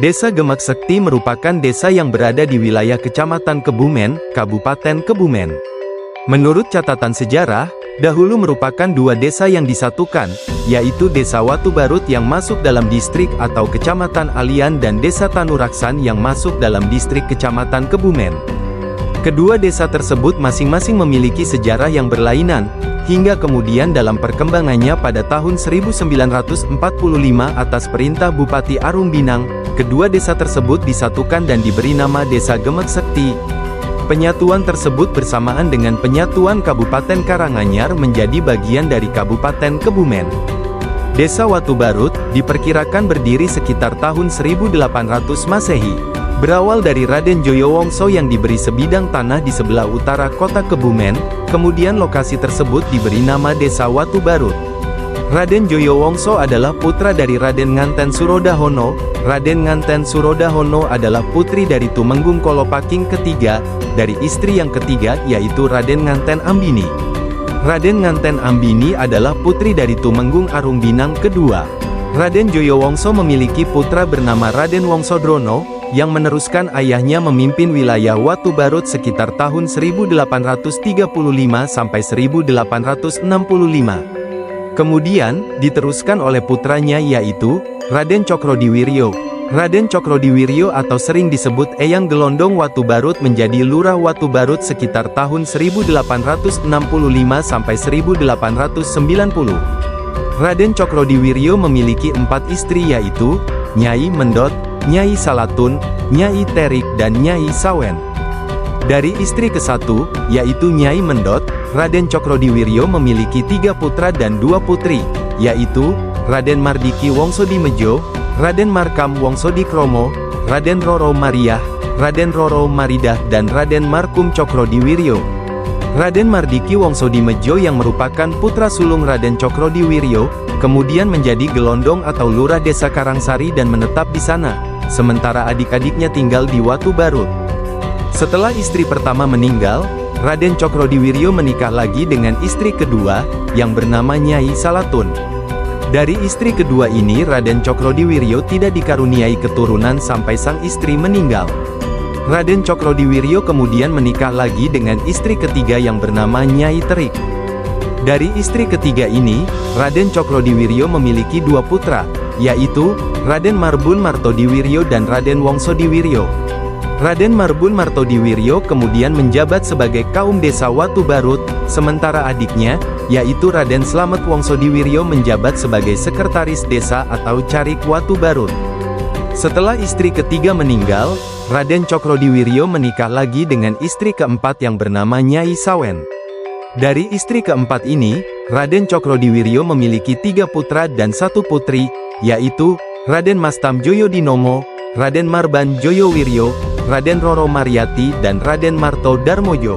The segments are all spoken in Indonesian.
Desa Gemek Sekti merupakan desa yang berada di wilayah Kecamatan Kebumen, Kabupaten Kebumen. Menurut catatan sejarah, dahulu merupakan dua desa yang disatukan, yaitu Desa Watu Barut yang masuk dalam distrik atau Kecamatan Alian dan Desa Tanuraksan yang masuk dalam distrik Kecamatan Kebumen. Kedua desa tersebut masing-masing memiliki sejarah yang berlainan, hingga kemudian dalam perkembangannya pada tahun 1945 atas perintah Bupati Arung Binang, kedua desa tersebut disatukan dan diberi nama Desa Gemek Sekti. Penyatuan tersebut bersamaan dengan penyatuan Kabupaten Karanganyar menjadi bagian dari Kabupaten Kebumen. Desa Watu Barut diperkirakan berdiri sekitar tahun 1800 Masehi. Berawal dari Raden Joyowongso yang diberi sebidang tanah di sebelah utara kota Kebumen, kemudian lokasi tersebut diberi nama Desa Watu Barut. Raden Joyowongso adalah putra dari Raden Nganten Surodahono. Raden Nganten Surodahono adalah putri dari Tumenggung Kolopaking ketiga, dari istri yang ketiga yaitu Raden Nganten Ambini. Raden Nganten Ambini adalah putri dari Tumenggung Arung Binang kedua. Raden Joyowongso memiliki putra bernama Raden Wongsodrono, yang meneruskan ayahnya memimpin wilayah Watu Barut sekitar tahun 1835 sampai 1865. Kemudian, diteruskan oleh putranya yaitu, Raden Cokrodiwiryo. Raden Cokrodiwiryo atau sering disebut Eyang Gelondong Watu Barut menjadi Lurah Watu Barut sekitar tahun 1865 sampai 1890. Raden Cokrodiwiryo memiliki 4 istri yaitu, Nyai Mendot, Nyai Salatun, Nyai Terik dan Nyai Sawen. Dari istri ke-1, yaitu Nyai Mendot, Raden Cokrodiwiryo memiliki 3 putra dan 2 putri, yaitu, Raden Mardiki Wongsodimejo, Raden Markam Wongsodikromo, Raden Roro Mariah, Raden Roro Maridah dan Raden Markum Cokrodiwiryo. Raden Mardiki Wongsodimejo yang merupakan putra sulung Raden Cokrodiwiryo, kemudian menjadi gelondong atau lurah desa Karangsari dan menetap di sana, sementara adik-adiknya tinggal di Watu Barut. Setelah istri pertama meninggal, Raden Cokrodiwiryo menikah lagi dengan istri kedua, yang bernama Nyai Salatun. Dari istri kedua ini Raden Cokrodiwiryo tidak dikaruniai keturunan sampai sang istri meninggal. Raden Cokrodiwiryo kemudian menikah lagi dengan istri ketiga yang bernama Nyai Terik. Dari istri ketiga ini, Raden Cokrodiwiryo memiliki 2 putra, yaitu, Raden Marbun Martodiwiryo dan Raden Wongsodiwiryo. Raden Marbun Martodiwiryo kemudian menjabat sebagai Kaum Desa Watu Barut, sementara adiknya, yaitu Raden Slamet Wongsodiwiryo menjabat sebagai Sekretaris Desa atau Carik Watu Barut. Setelah istri ketiga meninggal, Raden Cokrodiwiryo menikah lagi dengan istri keempat yang bernama Nyai Sawen. Dari istri keempat ini, Raden Cokrodiwiryo memiliki 3 putra dan 1 putri, yaitu, Raden Mastam Joyodinomo, Raden Marban Joyowiryo, Raden Roro Mariati dan Raden Marto Darmojo.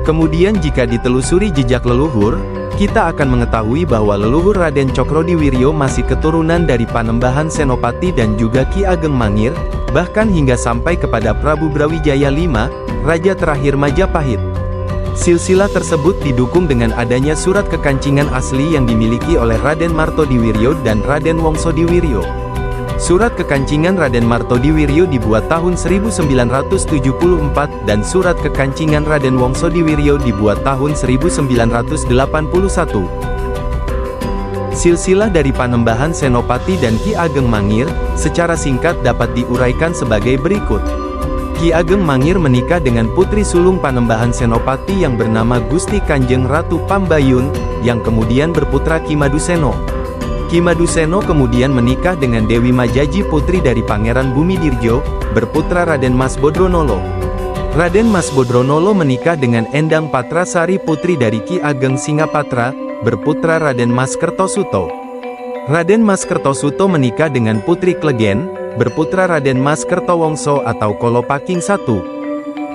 Kemudian jika ditelusuri jejak leluhur, kita akan mengetahui bahwa leluhur Raden Cokrodiwiryo masih keturunan dari Panembahan Senopati dan juga Ki Ageng Mangir, bahkan hingga sampai kepada Prabu Brawijaya V, Raja terakhir Majapahit. Silsilah tersebut didukung dengan adanya surat kekancingan asli yang dimiliki oleh Raden Martodiwiryo dan Raden Wongsodiwiryo. Surat kekancingan Raden Martodiwiryo dibuat tahun 1974 dan surat kekancingan Raden Wongsodiwiryo dibuat tahun 1981. Silsilah dari Panembahan Senopati dan Ki Ageng Mangir, secara singkat dapat diuraikan sebagai berikut. Ki Ageng Mangir menikah dengan putri sulung Panembahan Senopati yang bernama Gusti Kanjeng Ratu Pambayun, yang kemudian berputra Ki Maduseno. Ki Maduseno kemudian menikah dengan Dewi Majaji putri dari Pangeran Bumidirjo, berputra Raden Mas Bodronolo. Raden Mas Bodronolo menikah dengan Endang Patrasari putri dari Ki Ageng Singapatra, berputra Raden Mas Kertosuto. Raden Mas Kertosuto menikah dengan putri Klegen, berputra Raden Mas Kertowongso atau Kolopaking I.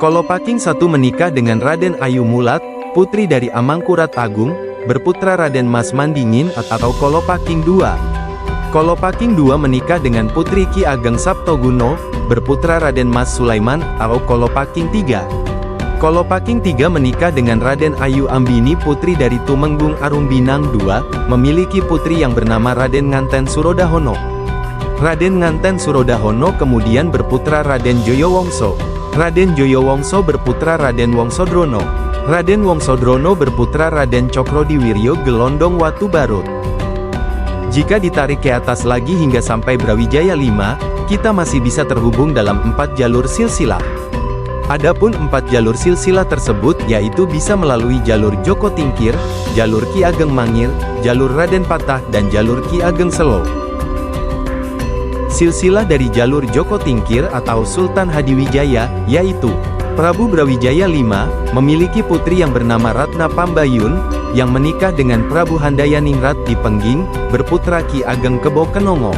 Kolopaking I menikah dengan Raden Ayu Mulat, putri dari Amangkurat Agung, berputra Raden Mas Mandingin atau Kolopaking II. Kolopaking II menikah dengan putri Ki Ageng Saptoguno, berputra Raden Mas Sulaiman atau Kolopaking III. Kolopaking III menikah dengan Raden Ayu Ambini putri dari Tumenggung Arung Binang II, memiliki putri yang bernama Raden Nganten Surodahono. Raden Nganten Surodahono kemudian berputra Raden Joyowongso. Raden Joyowongso berputra Raden Wongsodrono. Raden Wongsodrono berputra Raden Cokrodiwiryo Gelondong Watu Barut. Jika ditarik ke atas lagi hingga sampai Brawijaya V, kita masih bisa terhubung dalam 4 jalur silsilah. Adapun 4 jalur silsilah tersebut yaitu bisa melalui jalur Joko Tingkir, jalur Ki Ageng Mangir, jalur Raden Patah dan jalur Ki Ageng Selo. Silsilah dari jalur Joko Tingkir atau Sultan Hadiwijaya, yaitu Prabu Brawijaya V, memiliki putri yang bernama Ratna Pambayun, yang menikah dengan Prabu Handayaningrat di Pengging, berputra Ki Ageng Kebo Kenongo.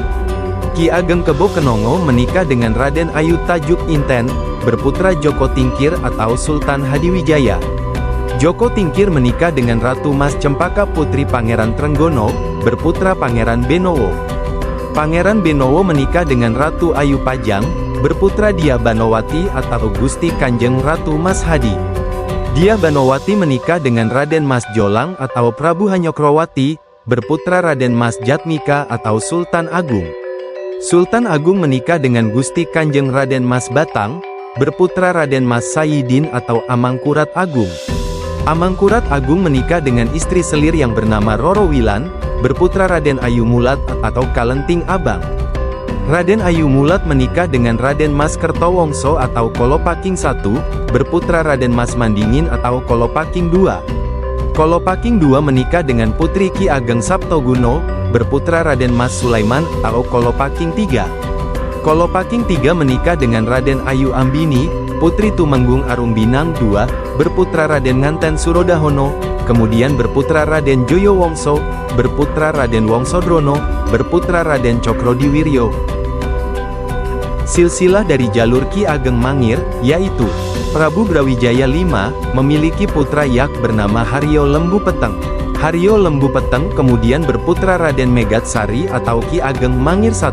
Ki Ageng Kebo Kenongo menikah dengan Raden Ayu Tajuk Inten, berputra Joko Tingkir atau Sultan Hadiwijaya. Joko Tingkir menikah dengan Ratu Mas Cempaka putri Pangeran Trenggono, berputra Pangeran Benowo. Pangeran Benowo menikah dengan Ratu Ayu Pajang, berputra Dia Banowati atau Gusti Kanjeng Ratu Mas Hadi. Dia Banowati menikah dengan Raden Mas Jolang atau Prabu Hanyokrowati, berputra Raden Mas Jatmika atau Sultan Agung. Sultan Agung menikah dengan Gusti Kanjeng Raden Mas Batang, berputra Raden Mas Sayidin atau Amangkurat Agung. Amangkurat Agung menikah dengan istri selir yang bernama Roro Wilan, berputra Raden Ayu Mulat atau Kalenting Abang. Raden Ayu Mulat menikah dengan Raden Mas Kertowongso atau Kolopaking I, berputra Raden Mas Mandingin atau Kolopaking II. Kolopaking II menikah dengan putri Ki Ageng Saptoguno, berputra Raden Mas Sulaiman atau Kolopaking III. Kolopaking III menikah dengan Raden Ayu Ambini, putri Tumenggung Arumbinang II, berputra Raden Nganten Surodahono, kemudian berputra Raden Joyowongso, berputra Raden Wongsodrono, berputra Raden Cokrodiwiryo. Silsilah dari jalur Ki Ageng Mangir, yaitu Prabu Brawijaya V, memiliki putra yak bernama Haryo Lembu Peteng. Haryo Lembu Peteng kemudian berputra Raden Megatsari atau Ki Ageng Mangir I.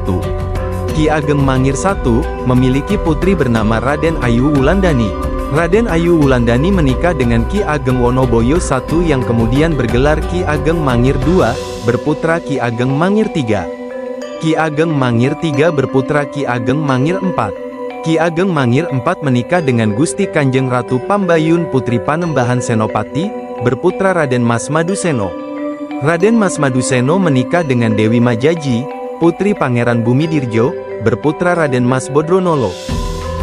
Ki Ageng Mangir I memiliki putri bernama Raden Ayu Wulandani. Raden Ayu Wulandani menikah dengan Ki Ageng Wonoboyo I yang kemudian bergelar Ki Ageng Mangir II, berputra Ki Ageng Mangir III. Ki Ageng Mangir III berputra Ki Ageng Mangir IV. Ki Ageng Mangir IV menikah dengan Gusti Kanjeng Ratu Pambayun putri Panembahan Senopati, berputra Raden Mas Maduseno. Raden Mas Maduseno menikah dengan Dewi Majaji, putri Pangeran Bumidirjo, berputra Raden Mas Bodronolo.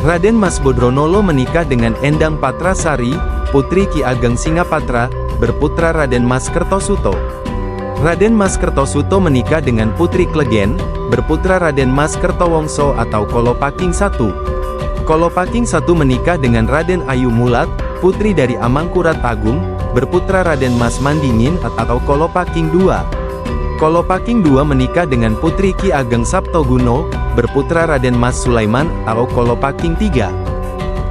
Raden Mas Bodronolo menikah dengan Endang Patrasari, putri Ki Ageng Singapatra, berputra Raden Mas Kertosuto. Raden Mas Kertosuto menikah dengan putri Klegen, berputra Raden Mas Kertowongso atau Kolopaking I. Kolopaking I menikah dengan Raden Ayu Mulat, putri dari Amangkurat Agung, berputra Raden Mas Mandingin atau Kolopaking II. Kolopaking II menikah dengan putri Ki Ageng Saptoguno, berputra Raden Mas Sulaiman atau Kolopaking III.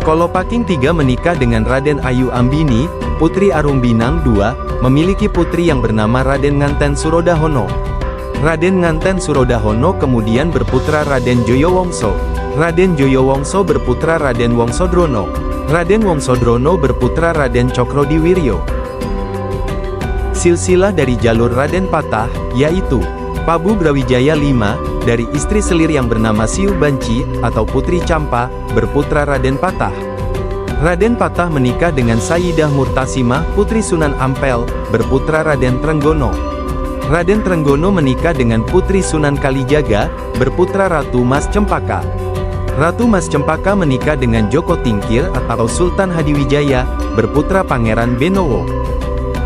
Kolopaking III menikah dengan Raden Ayu Ambini, putri Arumbinang II, memiliki putri yang bernama Raden Nganten Surodahono. Raden Nganten Surodahono kemudian berputra Raden Joyowongso. Raden Joyowongso berputra Raden Wongsodrono. Raden Wongsodrono berputra Raden Cokrodiwiryo. Silsilah dari jalur Raden Patah, yaitu Prabu Brawijaya V, dari istri selir yang bernama Siu Banci atau putri Campa, berputra Raden Patah. Raden Patah menikah dengan Sayyidah Murtasimah, putri Sunan Ampel, berputra Raden Trenggono. Raden Trenggono menikah dengan putri Sunan Kalijaga, berputra Ratu Mas Cempaka. Ratu Mas Cempaka menikah dengan Joko Tingkir atau Sultan Hadiwijaya, berputra Pangeran Benowo.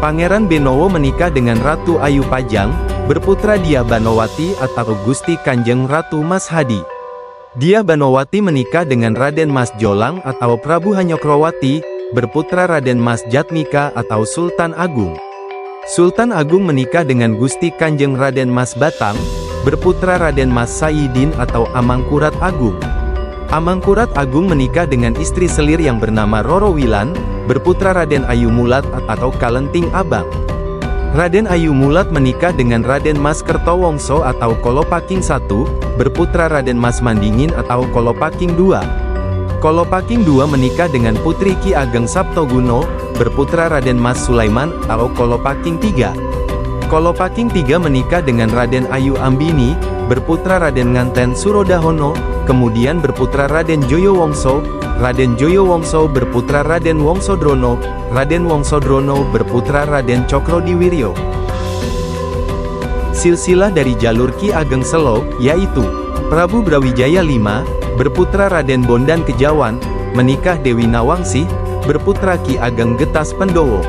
Pangeran Benowo menikah dengan Ratu Ayu Pajang, berputra Dia Banowati atau Gusti Kanjeng Ratu Mas Hadi. Dia Banowati menikah dengan Raden Mas Jolang atau Prabu Hanyokrowati, berputra Raden Mas Jatmika atau Sultan Agung. Sultan Agung menikah dengan Gusti Kanjeng Raden Mas Batang, berputra Raden Mas Sayidin atau Amangkurat Agung. Amangkurat Agung menikah dengan istri selir yang bernama Roro Wilan, berputra Raden Ayu Mulat atau Kalenting Abang. Raden Ayu Mulat menikah dengan Raden Mas Kertowongso atau Kolopaking I, berputra Raden Mas Mandingin atau Kolopaking II. Kolopaking II menikah dengan putri Ki Ageng Saptoguno, berputra Raden Mas Sulaiman atau Kolopaking III. Kolopaking III menikah dengan Raden Ayu Ambini, berputra Raden Nganten Surodahono, kemudian berputra Raden Joyowongso. Raden Joyowongso berputra Raden Wongsodrono, Raden Wongsodrono berputra Raden Cokrodiwiryo. Silsilah dari jalur Ki Ageng Selo, yaitu Prabu Brawijaya V, berputra Raden Bondan Kejawan, menikah Dewi Nawangsih, berputra Ki Ageng Getas Pendowo.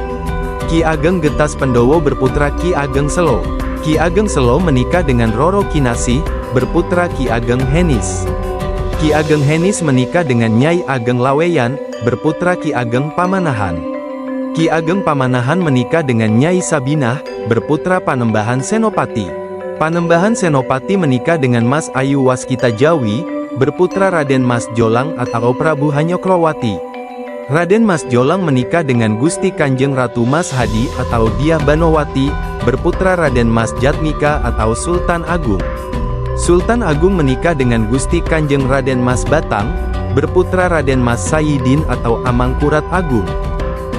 Ki Ageng Getas Pendowo berputra Ki Ageng Selo. Ki Ageng Selo menikah dengan Roro Kinasih, berputra Ki Ageng Henis. Ki Ageng Henis menikah dengan Nyai Ageng Laweyan, berputra Ki Ageng Pamanahan. Ki Ageng Pamanahan menikah dengan Nyai Sabinah, berputra Panembahan Senopati. Panembahan Senopati menikah dengan Mas Ayu Waskita Jawi, berputra Raden Mas Jolang atau Prabu Hanyokrowati. Raden Mas Jolang menikah dengan Gusti Kanjeng Ratu Mas Hadi atau Diah Banowati, berputra Raden Mas Jatmika atau Sultan Agung. Sultan Agung menikah dengan Gusti Kanjeng Raden Mas Batang, berputra Raden Mas Sayidin atau Amangkurat Agung.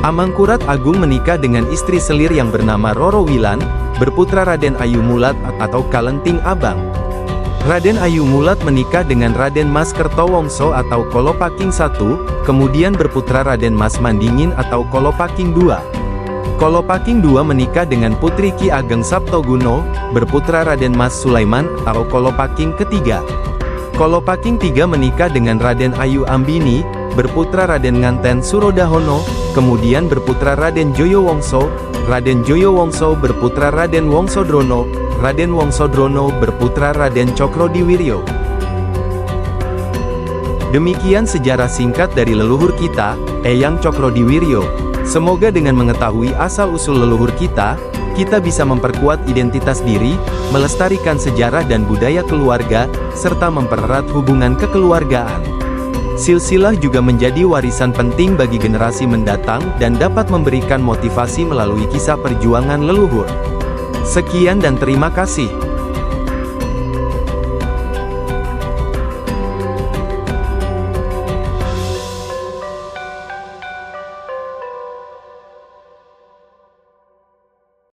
Amangkurat Agung menikah dengan istri selir yang bernama Roro Wilan, berputra Raden Ayu Mulat atau Kalenting Abang. Raden Ayu Mulat menikah dengan Raden Mas Kertowongso atau Kolopaking I, kemudian berputra Raden Mas Mandingin atau Kolopaking II. Kolopaking II menikah dengan putri Ki Ageng Saptoguno, berputra Raden Mas Sulaiman atau Kolopaking III. Kolopaking III menikah dengan Raden Ayu Ambini, berputra Raden Nganten Surodahono, kemudian berputra Raden Joyowongso. Raden Joyowongso berputra Raden Wongsodrono, Raden Wongsodrono berputra Raden Cokrodiwiryo. Demikian sejarah singkat dari leluhur kita, Eyang Cokrodiwiryo. Semoga dengan mengetahui asal-usul leluhur kita bisa memperkuat identitas diri, melestarikan sejarah dan budaya keluarga, serta mempererat hubungan kekeluargaan. Silsilah juga menjadi warisan penting bagi generasi mendatang dan dapat memberikan motivasi melalui kisah perjuangan leluhur. Sekian dan terima kasih.